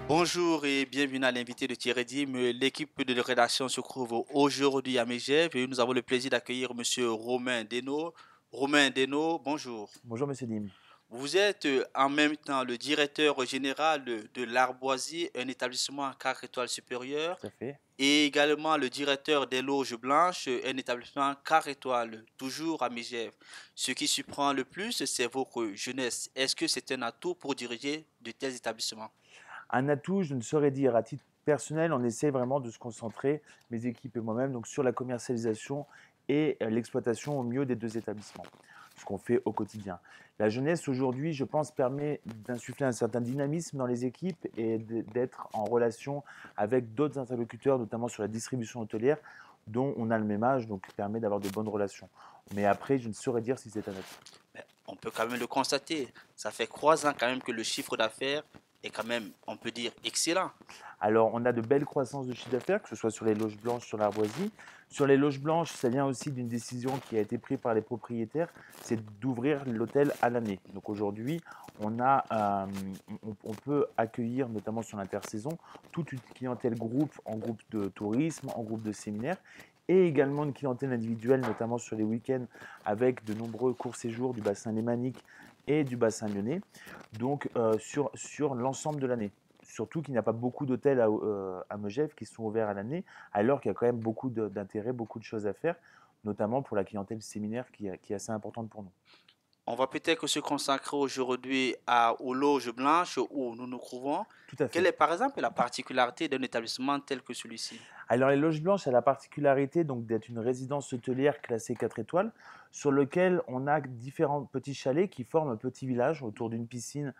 Bonjour et bienvenue à l'invité de Thierry Dim. L'équipe de rédaction se trouve aujourd'hui à Megève et nous avons le plaisir d'accueillir Monsieur Romain Deno. Romain Deno, bonjour. Bonjour Monsieur Dim. Vous êtes en même temps le directeur général de l'Arboisier, un établissement à 4 étoiles supérieures, Tout à fait. et également le directeur des Loges Blanches, un établissement 4 étoiles, toujours à Megève. Ce qui surprend le plus, c'est votre jeunesse. Est-ce que c'est un atout pour diriger de tels établissements? Un atout, je ne saurais dire. À titre personnel, on essaie vraiment de se concentrer, mes équipes et moi-même, donc sur la commercialisation et l'exploitation au mieux des deux établissements, ce qu'on fait au quotidien. La jeunesse aujourd'hui, je pense, permet d'insuffler un certain dynamisme dans les équipes et d'être en relation avec d'autres interlocuteurs, notamment sur la distribution hôtelière, dont on a le même âge, donc permet d'avoir de bonnes relations. Mais après, je ne saurais dire si c'est un atout. Ben, on peut quand même le constater. Ça fait 3 ans quand même que le chiffre d'affaires est quand même, on peut dire, excellent. Alors, on a de belles croissances de chiffre d'affaires, que ce soit sur les loges blanches, sur l'Arboisie. Sur les loges blanches, ça vient aussi d'une décision qui a été prise par les propriétaires, c'est d'ouvrir l'hôtel à l'année. Donc aujourd'hui, on peut accueillir, notamment sur l'intersaison, toute une clientèle groupe, en groupe de tourisme, en groupe de séminaire, et également une clientèle individuelle, notamment sur les week-ends, avec de nombreux courts séjours du bassin lémanique et du bassin lyonnais, donc sur l'ensemble de l'année. Surtout qu'il n'y a pas beaucoup d'hôtels à Megève qui sont ouverts à l'année, alors qu'il y a quand même beaucoup d'intérêt, beaucoup de choses à faire, notamment pour la clientèle séminaire qui est assez importante pour nous. On va peut-être se consacrer aujourd'hui aux loges blanches où nous nous trouvons. Tout à Quelle fait. est par exemple la particularité d'un établissement tel que celui-ci? Alors les loges blanches a la particularité donc d'être une résidence hôtelière classée 4 étoiles, sur lequel on a différents petits chalets qui forment un petit village autour d'une piscine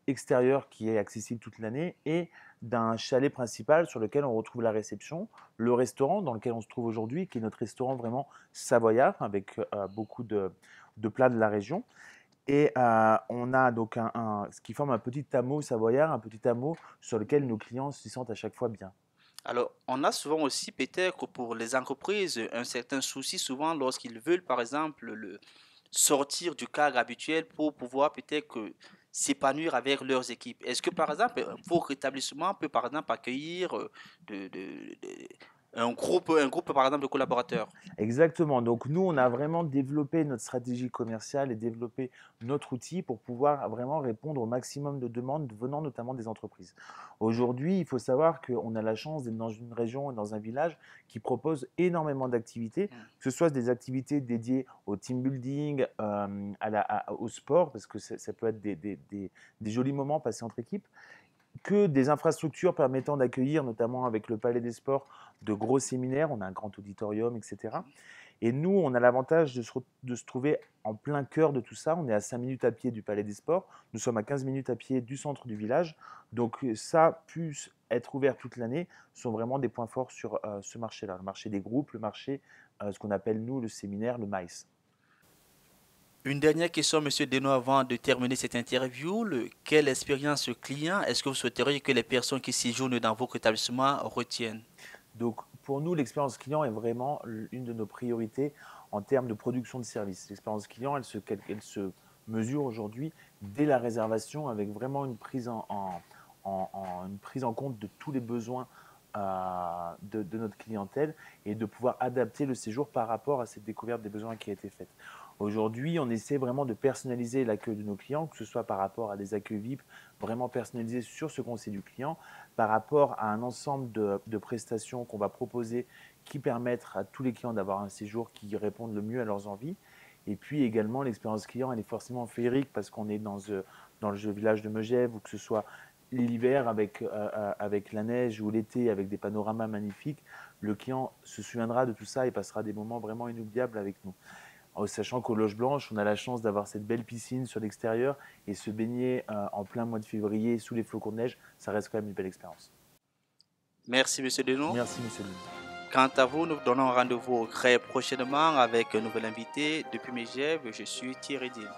extérieure qui est accessible toute l'année et d'un chalet principal sur lequel on retrouve la réception, le restaurant dans lequel on se trouve aujourd'hui, qui est notre restaurant vraiment savoyard avec beaucoup de plats de la région. Et on a donc ce qui forme un petit hameau savoyard, un petit hameau sur lequel nos clients s'y sentent à chaque fois bien. Alors, on a souvent aussi peut-être pour les entreprises un certain souci souvent lorsqu'ils veulent par exemple sortir du cadre habituel pour pouvoir peut-être s'épanouir avec leurs équipes. Est-ce que par exemple votre établissement peut par exemple accueillir un groupe par exemple de collaborateurs? Exactement. Donc nous, on a vraiment développé notre stratégie commerciale et développé notre outil pour pouvoir vraiment répondre au maximum de demandes venant notamment des entreprises. Aujourd'hui, il faut savoir qu'on a la chance d'être dans une région et dans un village qui propose énormément d'activités, que Hmm. ce soit des activités dédiées au team building, au sport, parce que ça peut être des jolis moments passés entre équipes, que des infrastructures permettant d'accueillir, notamment avec le Palais des Sports, de gros séminaires. On a un grand auditorium, etc. Et nous, on a l'avantage de se trouver en plein cœur de tout ça. On est à 5 minutes à pied du Palais des Sports. Nous sommes à 15 minutes à pied du centre du village. Donc ça, plus être ouvert toute l'année, sont vraiment des points forts sur ce marché-là. Le marché des groupes, le marché, ce qu'on appelle nous le séminaire, le MAIS. Une dernière question, Monsieur Deno, avant de terminer cette interview. Quelle expérience client est-ce que vous souhaiteriez que les personnes qui séjournent dans votre établissement retiennent? Donc, pour nous, l'expérience client est vraiment une de nos priorités en termes de production de services. L'expérience client, elle se mesure aujourd'hui dès la réservation avec vraiment une une prise en compte de tous les besoins de notre clientèle et de pouvoir adapter le séjour par rapport à cette découverte des besoins qui a été faite. Aujourd'hui, on essaie vraiment de personnaliser l'accueil de nos clients, que ce soit par rapport à des accueils VIP vraiment personnalisés sur ce conseil du client, par rapport à un ensemble de prestations qu'on va proposer qui permettent à tous les clients d'avoir un séjour qui répondent le mieux à leurs envies. Et puis également, l'expérience client, elle est forcément féerique parce qu'on est dans le village de Megève, ou que ce soit l'hiver avec la neige ou l'été avec des panoramas magnifiques. Le client se souviendra de tout ça et passera des moments vraiment inoubliables avec nous. Sachant qu'aux Loges Blanches, on a la chance d'avoir cette belle piscine sur l'extérieur et se baigner en plein mois de février sous les flocons de neige, ça reste quand même une belle expérience. Merci, Monsieur Deno. Merci, monsieur le. Quant à vous, nous donnons rendez-vous très prochainement avec un nouvel invité. Depuis Megève, je suis Thierry Dean.